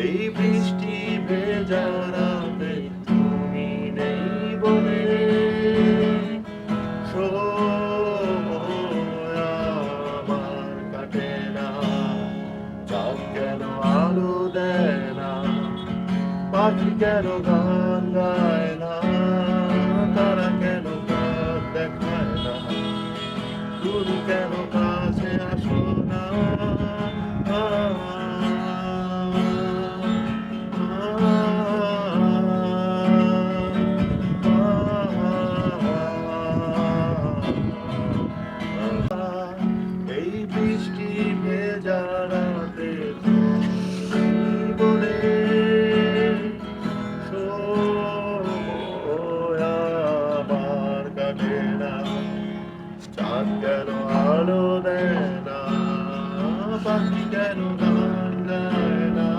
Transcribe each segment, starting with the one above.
এই বৃষ্টি ভেজা রাতে তুমি নেই বলে সময় আমার কাটে না। চাঁদ কেন আলো দেয় না, পাখি কেন গান গায় না, তারা কেন পথ দেখায় না, তুমি কেন কাছে আসো না। এই বৃষ্টি ভেজা রাতে তুমি বলে সময় আমার কাটে না। চাঁদ কেন আলো দেয় না, পাখি কেন গান গায় না,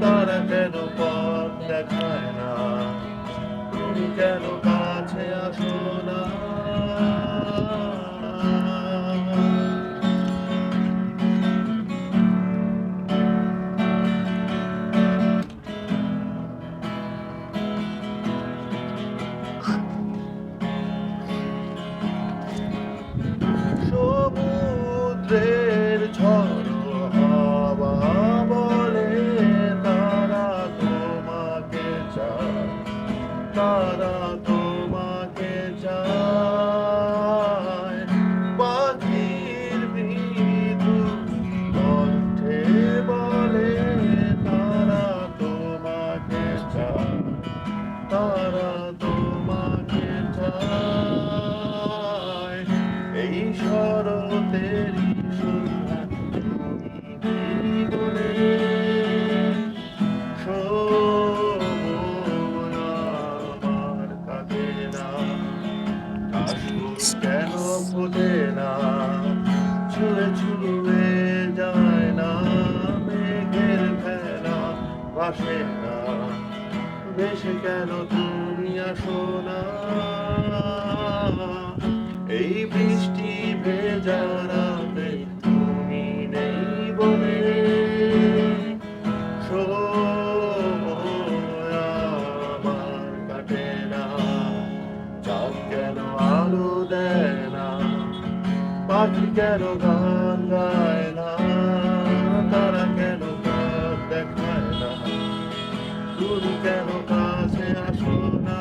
তারা কেন পথ দেখায় না, তুমি কেন কাছে আসো না। সমুদ্রের ঝড়ো হাওয়া বলে তারা তোমাকে চায়, তারা তোমাকে চায়। পাখির মৃদু কণ্ঠে বলে তারা তোমাকে চায়, তারা তোমাকে চায়। এই শরতেরই সন্ধ্যা তুমি নেই বলে সময় আমার কাটে না। কাশফুল কেন ফোটে না, ছুঁয়ে ছুঁয়ে যায় না, মেঘের ভেলা ভাসে না, ভেসে কেন তুমি আসো না। এই বৃষ্টি ভেজা রাতে তুমি নেই বলে সময় আমার কাটে না। চাঁদ কেন আলো দেয় না, পাখি কেন গান গায় না, তারা কেন পথ দেখায় না, তুমি কেন কাছে আসো না।